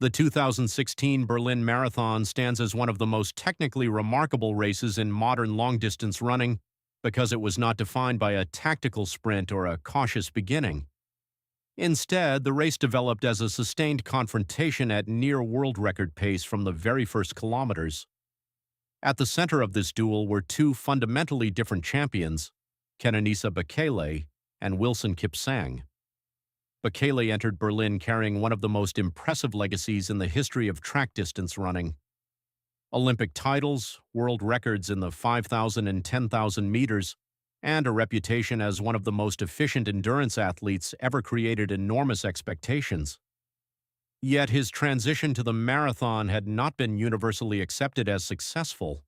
The 2016 Berlin Marathon stands as one of the most technically remarkable races in modern long-distance running because it was not defined by a tactical sprint or a cautious beginning. Instead, the race developed as a sustained confrontation at near world record pace from the very first kilometers. At the center of this duel were two fundamentally different champions, Kenenisa Bekele and Wilson Kipsang. Bekele entered Berlin carrying one of the most impressive legacies in the history of track distance running. Olympic titles, world records in the 5,000 and 10,000 meters, and a reputation as one of the most efficient endurance athletes ever created enormous expectations. Yet his transition to the marathon had not been universally accepted as successful.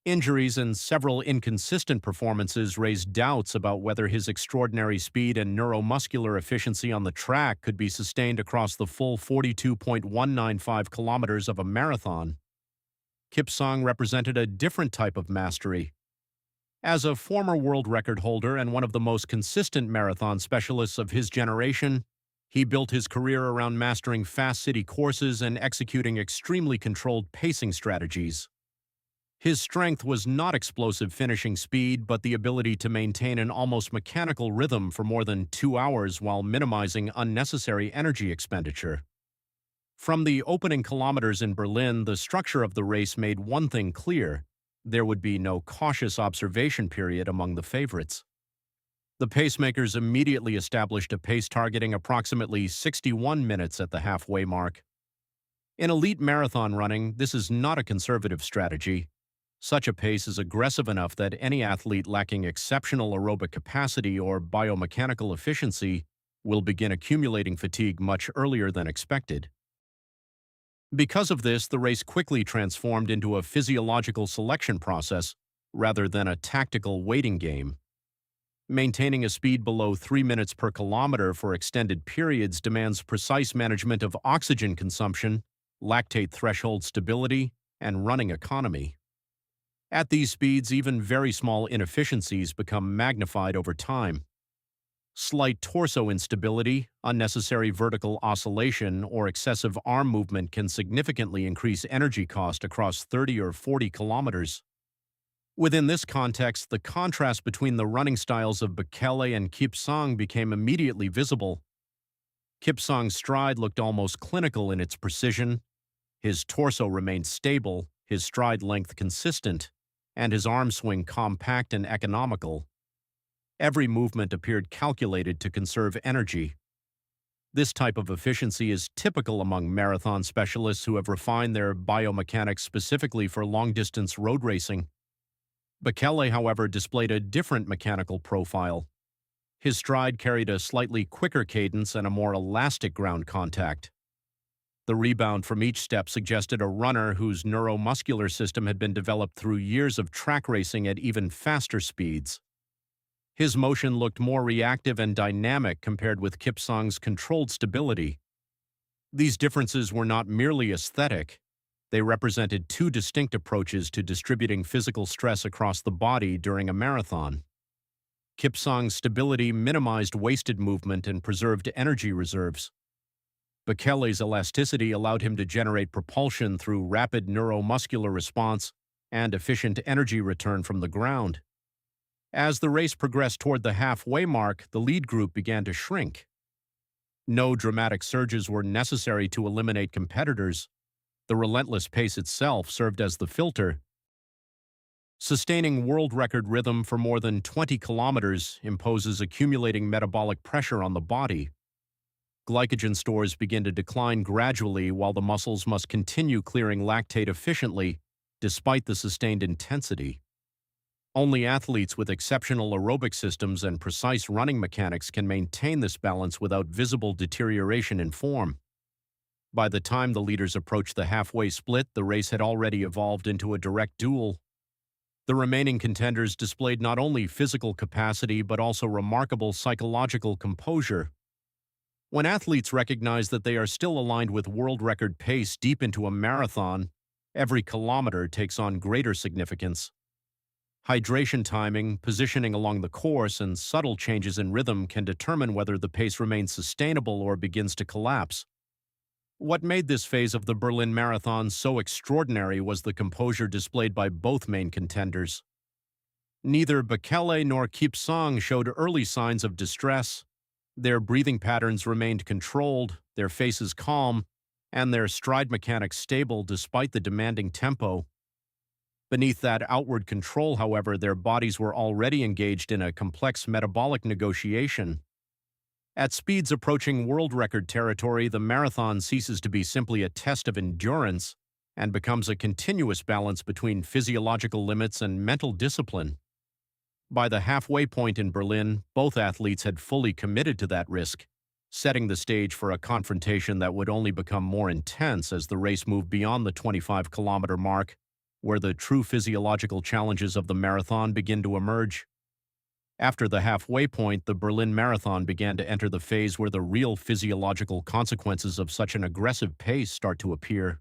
Injuries and several inconsistent performances raised doubts about whether his extraordinary speed and neuromuscular efficiency on the track could be sustained across the full 42.195 kilometers of a marathon. Kipsang represented a different type of mastery. As a former world record holder and one of the most consistent marathon specialists of his generation, he built his career around mastering fast city courses and executing extremely controlled pacing strategies. His strength was not explosive finishing speed, but the ability to maintain an almost mechanical rhythm for more than 2 hours while minimizing unnecessary energy expenditure. From the opening kilometers in Berlin, the structure of the race made one thing clear: there would be no cautious observation period among the favorites. The pacemakers immediately established a pace targeting approximately 61 minutes at the halfway mark. In elite marathon running, this is not a conservative strategy. Such a pace is aggressive enough that any athlete lacking exceptional aerobic capacity or biomechanical efficiency will begin accumulating fatigue much earlier than expected. Because of this, the race quickly transformed into a physiological selection process rather than a tactical waiting game. Maintaining a speed below 3 minutes per kilometer for extended periods demands precise management of oxygen consumption, lactate threshold stability, and running economy. At these speeds, even very small inefficiencies become magnified over time. Slight torso instability, unnecessary vertical oscillation, or excessive arm movement can significantly increase energy cost across 30 or 40 kilometers. Within this context, the contrast between the running styles of Bekele and Kipsang became immediately visible. Kipsang's stride looked almost clinical in its precision. His torso remained stable, his stride length consistent, and his arm swing compact and economical. Every movement appeared calculated to conserve energy. This type of efficiency is typical among marathon specialists who have refined their biomechanics specifically for long-distance road racing. Bekele, however, displayed a different mechanical profile. His stride carried a slightly quicker cadence and a more elastic ground contact. The rebound from each step suggested a runner whose neuromuscular system had been developed through years of track racing at even faster speeds. His motion looked more reactive and dynamic compared with Kipsang's controlled stability. These differences were not merely aesthetic. They represented two distinct approaches to distributing physical stress across the body during a marathon. Kipsang's stability minimized wasted movement and preserved energy reserves. Bekele's elasticity allowed him to generate propulsion through rapid neuromuscular response and efficient energy return from the ground. As the race progressed toward the halfway mark, the lead group began to shrink. No dramatic surges were necessary to eliminate competitors. The relentless pace itself served as the filter. Sustaining world record rhythm for more than 20 kilometers imposes accumulating metabolic pressure on the body. Glycogen stores begin to decline gradually while the muscles must continue clearing lactate efficiently despite the sustained intensity. Only athletes with exceptional aerobic systems and precise running mechanics can maintain this balance without visible deterioration in form. By the time the leaders approached the halfway split, the race had already evolved into a direct duel. The remaining contenders displayed not only physical capacity but also remarkable psychological composure. When athletes recognize that they are still aligned with world record pace deep into a marathon, every kilometer takes on greater significance. Hydration timing, positioning along the course, and subtle changes in rhythm can determine whether the pace remains sustainable or begins to collapse. What made this phase of the Berlin Marathon so extraordinary was the composure displayed by both main contenders. Neither Bekele nor Kipsang showed early signs of distress. Their breathing patterns remained controlled, their faces calm, and their stride mechanics stable despite the demanding tempo. Beneath that outward control, however, their bodies were already engaged in a complex metabolic negotiation. At speeds approaching world record territory, the marathon ceases to be simply a test of endurance and becomes a continuous balance between physiological limits and mental discipline. By the halfway point in Berlin, both athletes had fully committed to that risk, setting the stage for a confrontation that would only become more intense as the race moved beyond the 25-kilometer mark, where the true physiological challenges of the marathon begin to emerge. After the halfway point, the Berlin Marathon began to enter the phase where the real physiological consequences of such an aggressive pace start to appear.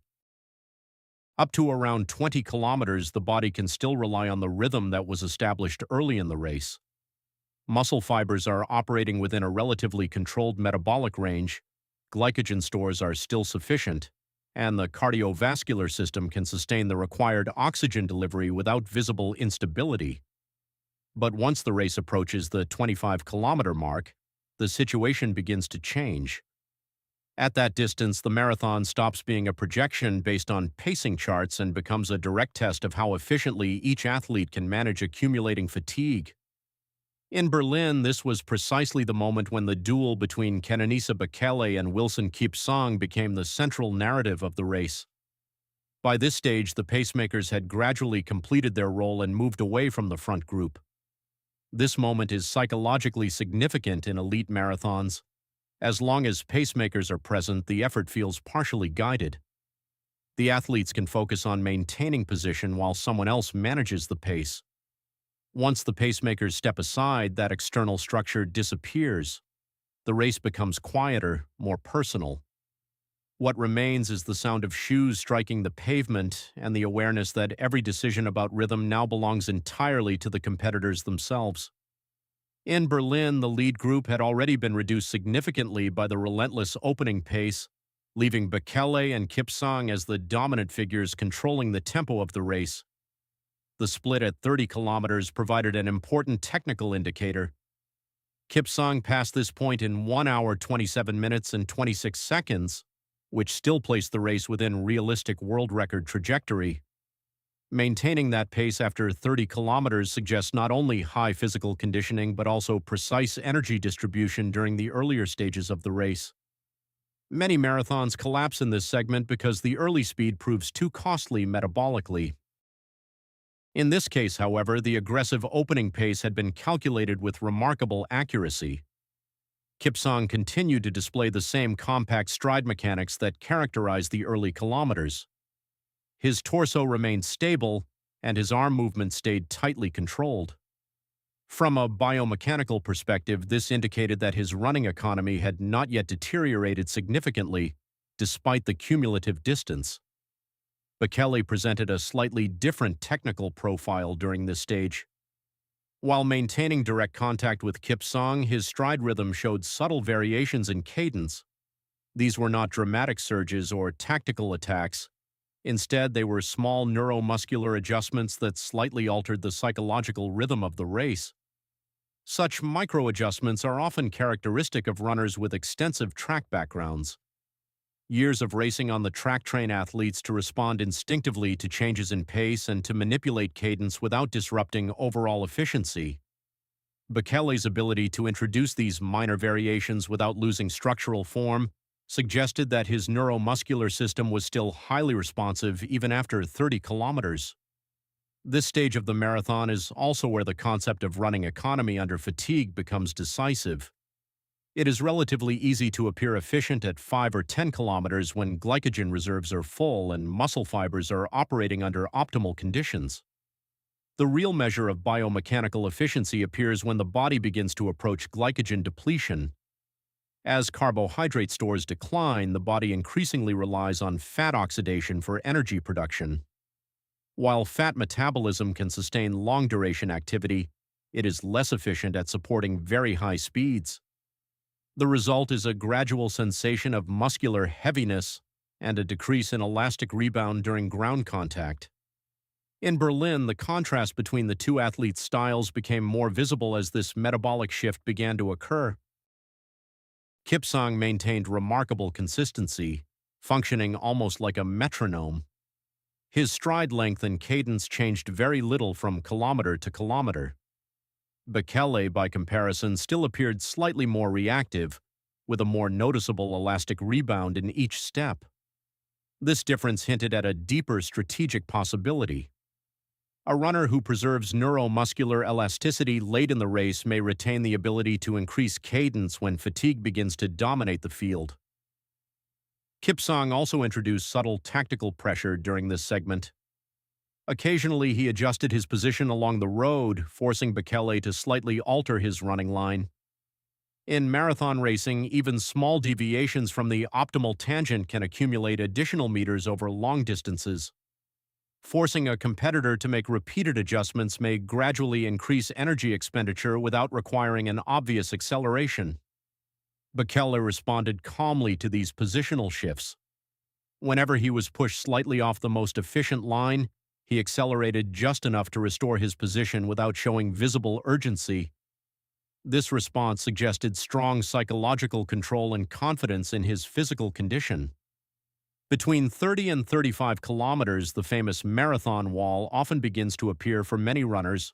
Up to around 20 kilometers, the body can still rely on the rhythm that was established early in the race. Muscle fibers are operating within a relatively controlled metabolic range, glycogen stores are still sufficient, and the cardiovascular system can sustain the required oxygen delivery without visible instability. But once the race approaches the 25-kilometer mark, the situation begins to change. At that distance, the marathon stops being a projection based on pacing charts and becomes a direct test of how efficiently each athlete can manage accumulating fatigue. In Berlin, this was precisely the moment when the duel between Kenenisa Bekele and Wilson Kipsang became the central narrative of the race. By this stage, the pacemakers had gradually completed their role and moved away from the front group. This moment is psychologically significant in elite marathons. As long as pacemakers are present, the effort feels partially guided. The athletes can focus on maintaining position while someone else manages the pace. Once the pacemakers step aside, that external structure disappears. The race becomes quieter, more personal. What remains is the sound of shoes striking the pavement and the awareness that every decision about rhythm now belongs entirely to the competitors themselves. In Berlin, the lead group had already been reduced significantly by the relentless opening pace, leaving Bekele and Kipsang as the dominant figures controlling the tempo of the race. The split at 30 kilometers provided an important technical indicator. Kipsang passed this point in 1 hour 27 minutes and 26 seconds, which still placed the race within realistic world record trajectory. Maintaining that pace after 30 kilometers suggests not only high physical conditioning but also precise energy distribution during the earlier stages of the race. Many marathons collapse in this segment because the early speed proves too costly metabolically. In this case, however, the aggressive opening pace had been calculated with remarkable accuracy. Kipsang continued to display the same compact stride mechanics that characterized the early kilometers. His torso remained stable, and his arm movement stayed tightly controlled. From a biomechanical perspective, this indicated that his running economy had not yet deteriorated significantly, despite the cumulative distance. Bekele presented a slightly different technical profile during this stage. While maintaining direct contact with Kipsang, his stride rhythm showed subtle variations in cadence. These were not dramatic surges or tactical attacks. Instead, they were small neuromuscular adjustments that slightly altered the psychological rhythm of the race. Such micro-adjustments are often characteristic of runners with extensive track backgrounds. Years of racing on the track train athletes to respond instinctively to changes in pace and to manipulate cadence without disrupting overall efficiency. Bekele's ability to introduce these minor variations without losing structural form suggested that his neuromuscular system was still highly responsive even after 30 kilometers. This stage of the marathon is also where the concept of running economy under fatigue becomes decisive. It is relatively easy to appear efficient at 5 or 10 kilometers when glycogen reserves are full and muscle fibers are operating under optimal conditions. The real measure of biomechanical efficiency appears when the body begins to approach glycogen depletion. As carbohydrate stores decline, the body increasingly relies on fat oxidation for energy production. While fat metabolism can sustain long-duration activity, it is less efficient at supporting very high speeds. The result is a gradual sensation of muscular heaviness, and a decrease in elastic rebound during ground contact. In Berlin, the contrast between the two athletes' styles became more visible as this metabolic shift began to occur. Kipsang maintained remarkable consistency, functioning almost like a metronome. His stride length and cadence changed very little from kilometer to kilometer. Bekele, by comparison, still appeared slightly more reactive, with a more noticeable elastic rebound in each step. This difference hinted at a deeper strategic possibility. A runner who preserves neuromuscular elasticity late in the race may retain the ability to increase cadence when fatigue begins to dominate the field. Kipsang also introduced subtle tactical pressure during this segment. Occasionally, he adjusted his position along the road, forcing Bekele to slightly alter his running line. In marathon racing, even small deviations from the optimal tangent can accumulate additional meters over long distances. Forcing a competitor to make repeated adjustments may gradually increase energy expenditure without requiring an obvious acceleration. Bekele responded calmly to these positional shifts. Whenever he was pushed slightly off the most efficient line, he accelerated just enough to restore his position without showing visible urgency. This response suggested strong psychological control and confidence in his physical condition. Between 30 and 35 kilometers, the famous marathon wall often begins to appear for many runners.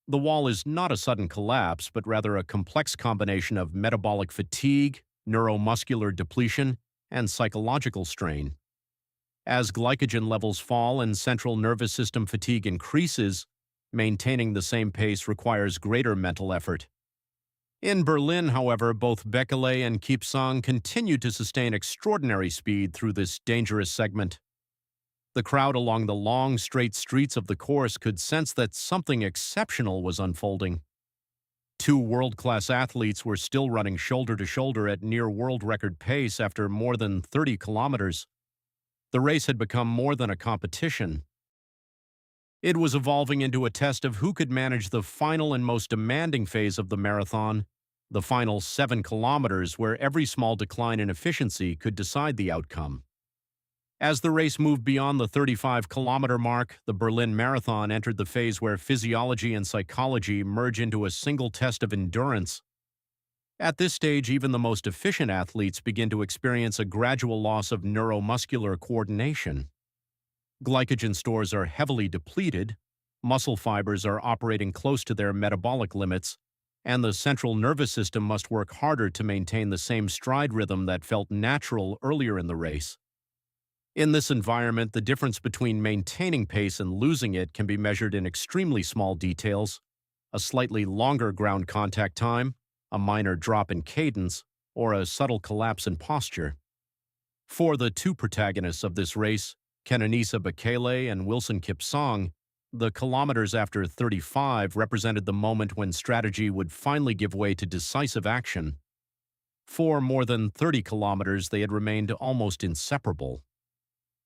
The wall is not a sudden collapse, but rather a complex combination of metabolic fatigue, neuromuscular depletion, and psychological strain. As glycogen levels fall and central nervous system fatigue increases, maintaining the same pace requires greater mental effort. In Berlin, however, both Bekele and Kipsang continued to sustain extraordinary speed through this dangerous segment. The crowd along the long, straight streets of the course could sense that something exceptional was unfolding. Two world-class athletes were still running shoulder to shoulder at near world record pace after more than 30 kilometers. The race had become more than a competition. It was evolving into a test of who could manage the final and most demanding phase of the marathon, the final 7 kilometers, where every small decline in efficiency could decide the outcome. As the race moved beyond the 35-kilometer mark, the Berlin Marathon entered the phase where physiology and psychology merge into a single test of endurance. At this stage, even the most efficient athletes begin to experience a gradual loss of neuromuscular coordination. Glycogen stores are heavily depleted, muscle fibers are operating close to their metabolic limits, and the central nervous system must work harder to maintain the same stride rhythm that felt natural earlier in the race. In this environment, the difference between maintaining pace and losing it can be measured in extremely small details: a slightly longer ground contact time, a minor drop in cadence, or a subtle collapse in posture. For the two protagonists of this race, Kenenisa Bekele and Wilson Kipsang, the kilometers after 35 represented the moment when strategy would finally give way to decisive action. For more than 30 kilometers, they had remained almost inseparable.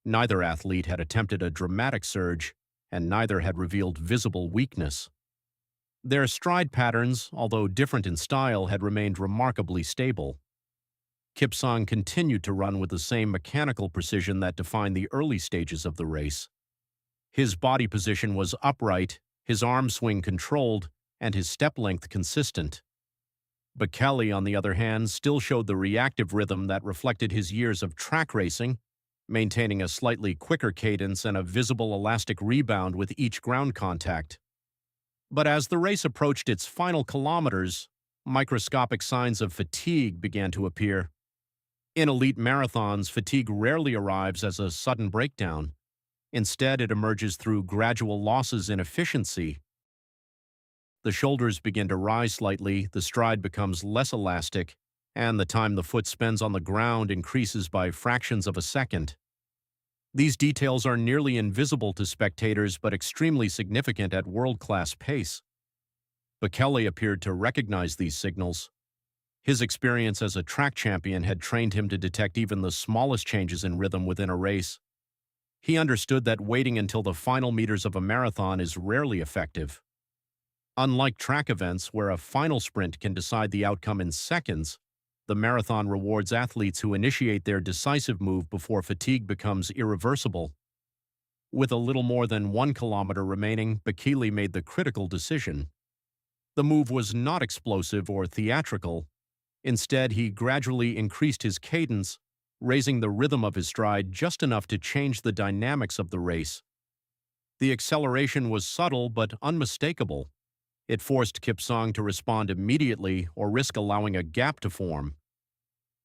Neither athlete had attempted a dramatic surge, and neither had revealed visible weakness. Their stride patterns, although different in style, had remained remarkably stable. Kipsang continued to run with the same mechanical precision that defined the early stages of the race. His body position was upright, his arm swing controlled, and his step length consistent. Bekele, on the other hand, still showed the reactive rhythm that reflected his years of track racing, maintaining a slightly quicker cadence and a visible elastic rebound with each ground contact. But as the race approached its final kilometers, microscopic signs of fatigue began to appear. In elite marathons, fatigue rarely arrives as a sudden breakdown. Instead, it emerges through gradual losses in efficiency. The shoulders begin to rise slightly, the stride becomes less elastic, and the time the foot spends on the ground increases by fractions of a second. These details are nearly invisible to spectators but extremely significant at world-class pace. Bekele appeared to recognize these signals. His experience as a track champion had trained him to detect even the smallest changes in rhythm within a race. He understood that waiting until the final meters of a marathon is rarely effective. Unlike track events, where a final sprint can decide the outcome in seconds, the marathon rewards athletes who initiate their decisive move before fatigue becomes irreversible. With a little more than 1 kilometer remaining, Bekele made the critical decision. The move was not explosive or theatrical. Instead, he gradually increased his cadence, raising the rhythm of his stride just enough to change the dynamics of the race. The acceleration was subtle but unmistakable. It forced Kipsang to respond immediately or risk allowing a gap to form.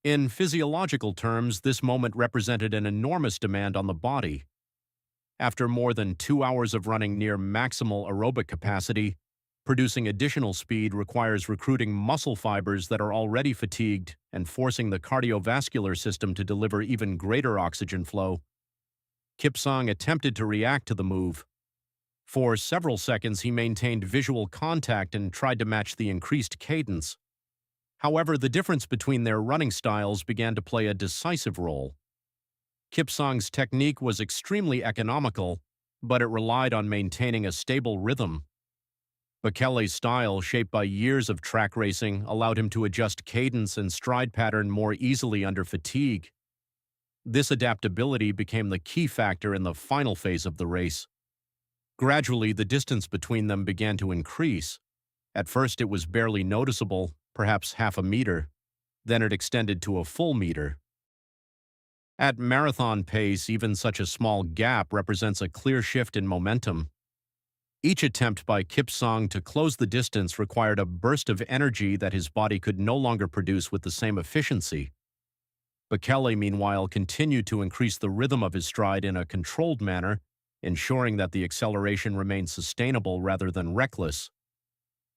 In physiological terms, this moment represented an enormous demand on the body. After more than 2 hours of running near maximal aerobic capacity, producing additional speed requires recruiting muscle fibers that are already fatigued and forcing the cardiovascular system to deliver even greater oxygen flow. Kipsang attempted to react to the move. For several seconds, he maintained visual contact and tried to match the increased cadence. However, the difference between their running styles began to play a decisive role. Kipsang's technique was extremely economical, but it relied on maintaining a stable rhythm. Bekele's style, shaped by years of track racing, allowed him to adjust cadence and stride pattern more easily under fatigue. This adaptability became the key factor in the final phase of the race. Gradually, the distance between them began to increase. At first, it was barely noticeable, perhaps half a meter. Then it extended to a full meter. At marathon pace, even such a small gap represents a clear shift in momentum. Each attempt by Kipsang to close the distance required a burst of energy that his body could no longer produce with the same efficiency. Bekele, meanwhile, continued to increase the rhythm of his stride in a controlled manner, ensuring that the acceleration remained sustainable rather than reckless.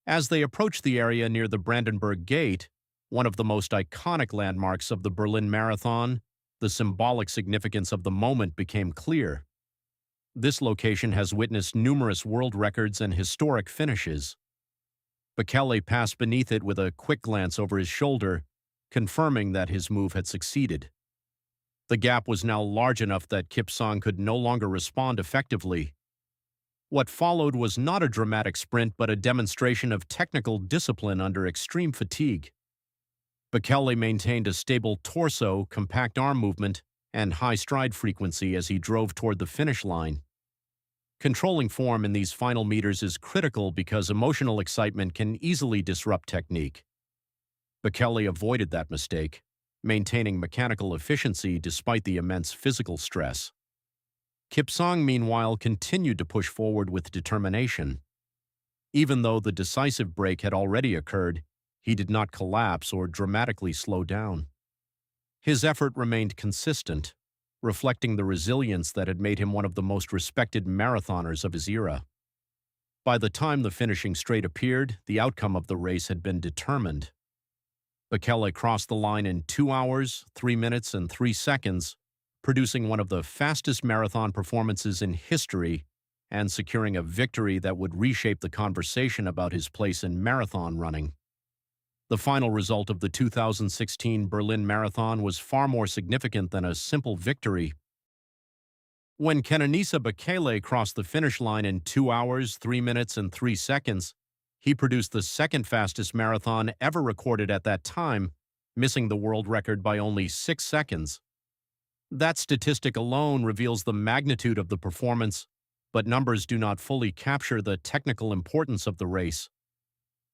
As they approached the area near the Brandenburg Gate, one of the most iconic landmarks of the Berlin Marathon, the symbolic significance of the moment became clear. This location has witnessed numerous world records and historic finishes. Bekele passed beneath it with a quick glance over his shoulder, confirming that his move had succeeded. The gap was now large enough that Kipsang could no longer respond effectively. What followed was not a dramatic sprint but a demonstration of technical discipline under extreme fatigue. Bekele maintained a stable torso, compact arm movement, and high stride frequency as he drove toward the finish line. Controlling form in these final meters is critical because emotional excitement can easily disrupt technique. Bekele avoided that mistake, maintaining mechanical efficiency despite the immense physical stress. Kipsang, meanwhile, continued to push forward with determination. Even though the decisive break had already occurred, he did not collapse or dramatically slow down. His effort remained consistent, reflecting the resilience that had made him one of the most respected marathoners of his era. By the time the finishing straight appeared, the outcome of the race had been determined. Bekele crossed the line in 2 hours, 3 minutes, and 3 seconds, producing one of the fastest marathon performances in history and securing a victory that would reshape the conversation about his place in marathon running. The final result of the 2016 Berlin Marathon was far more significant than a simple victory. When Kenenisa Bekele crossed the finish line in 2 hours, 3 minutes, and 3 seconds, he produced the second fastest marathon ever recorded at that time, missing the world record by only 6 seconds. That statistic alone reveals the magnitude of the performance, but numbers do not fully capture the technical importance of the race.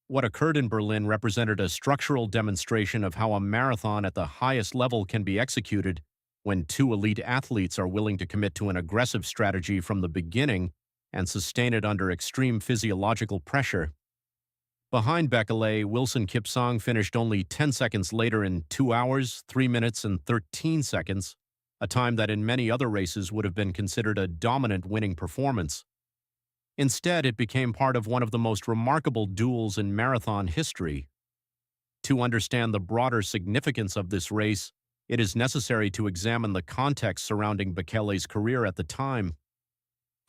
What occurred in Berlin represented a structural demonstration of how a marathon at the highest level can be executed when two elite athletes are willing to commit to an aggressive strategy from the beginning and sustain it under extreme physiological pressure. Behind Bekele, Wilson Kipsang finished only 10 seconds later in 2 hours, 3 minutes, and 13 seconds, a time that in many other races would have been considered a dominant winning performance. Instead, it became part of one of the most remarkable duels in marathon history. To understand the broader significance of this race, it is necessary to examine the context surrounding Bekele's career at the time.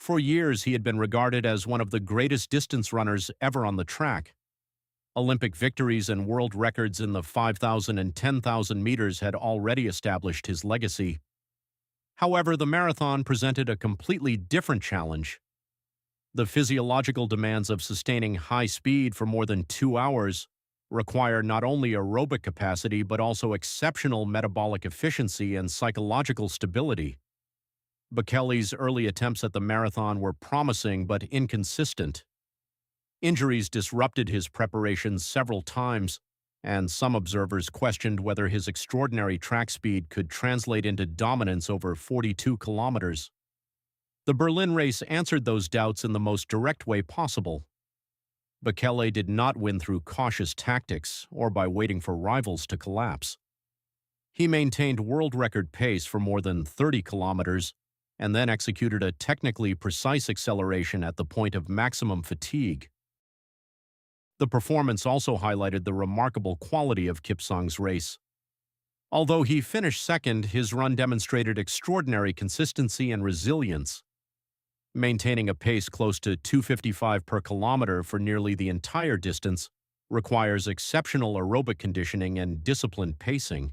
For years, he had been regarded as one of the greatest distance runners ever on the track. Olympic victories and world records in the 5,000 and 10,000 meters had already established his legacy. However, the marathon presented a completely different challenge. The physiological demands of sustaining high speed for more than 2 hours, require not only aerobic capacity but also exceptional metabolic efficiency and psychological stability. Bekele's early attempts at the marathon were promising but inconsistent. Injuries disrupted his preparations several times, and some observers questioned whether his extraordinary track speed could translate into dominance over 42 kilometers. The Berlin race answered those doubts in the most direct way possible. Bekele did not win through cautious tactics or by waiting for rivals to collapse. He maintained world record pace for more than 30 kilometers and then executed a technically precise acceleration at the point of maximum fatigue. The performance also highlighted the remarkable quality of Kipsang's race. Although he finished second, his run demonstrated extraordinary consistency and resilience. Maintaining a pace close to 2:55 per kilometer for nearly the entire distance requires exceptional aerobic conditioning and disciplined pacing.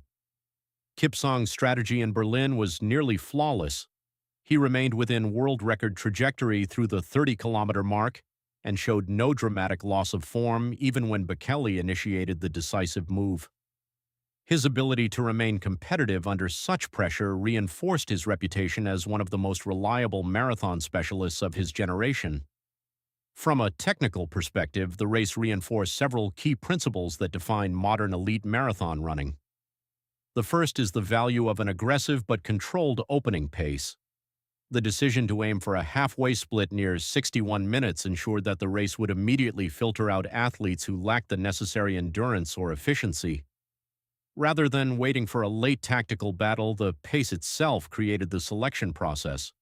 Kipsang's strategy in Berlin was nearly flawless. He remained within world record trajectory through the 30-kilometer mark and showed no dramatic loss of form even when Bekele initiated the decisive move. His ability to remain competitive under such pressure reinforced his reputation as one of the most reliable marathon specialists of his generation. From a technical perspective, the race reinforced several key principles that define modern elite marathon running. The first is the value of an aggressive but controlled opening pace. The decision to aim for a halfway split near 61 minutes ensured that the race would immediately filter out athletes who lacked the necessary endurance or efficiency. Rather than waiting for a late tactical battle, the pace itself created the selection process.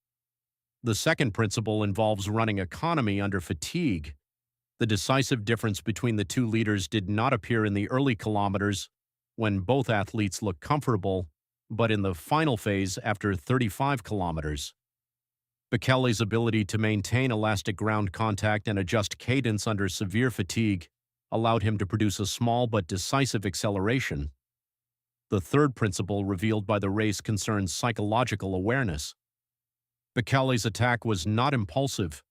The second principle involves running economy under fatigue. The decisive difference between the two leaders did not appear in the early kilometers, when both athletes looked comfortable, but in the final phase after 35 kilometers. Bekele's ability to maintain elastic ground contact and adjust cadence under severe fatigue allowed him to produce a small but decisive acceleration. The third principle revealed by the race concerns psychological awareness. Bekele's attack was not impulsive.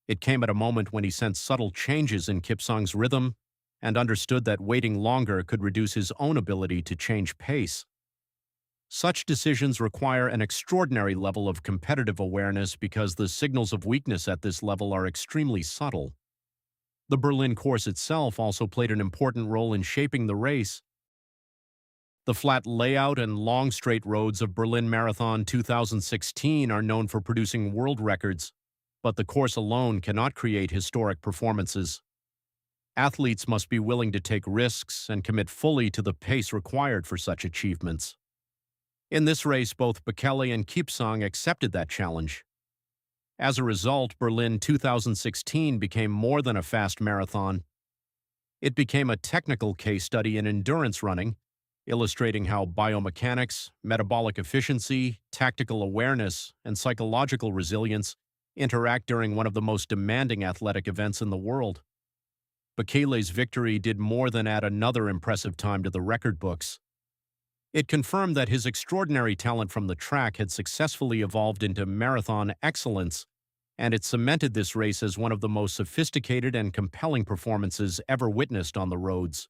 It came at a moment when he sensed subtle changes in Kipsang's rhythm and understood that waiting longer could reduce his own ability to change pace. Such decisions require an extraordinary level of competitive awareness because the signals of weakness at this level are extremely subtle. The Berlin course itself also played an important role in shaping the race. The flat layout and long straight roads of Berlin Marathon 2016 are known for producing world records, but the course alone cannot create historic performances. Athletes must be willing to take risks and commit fully to the pace required for such achievements. In this race, both Bekele and Kipsang accepted that challenge. As a result, Berlin 2016 became more than a fast marathon. It became a technical case study in endurance running, illustrating how biomechanics, metabolic efficiency, tactical awareness, and psychological resilience interact during one of the most demanding athletic events in the world. Bekele's victory did more than add another impressive time to the record books. It confirmed that his extraordinary talent from the track had successfully evolved into marathon excellence, and it cemented this race as one of the most sophisticated and compelling performances ever witnessed on the roads.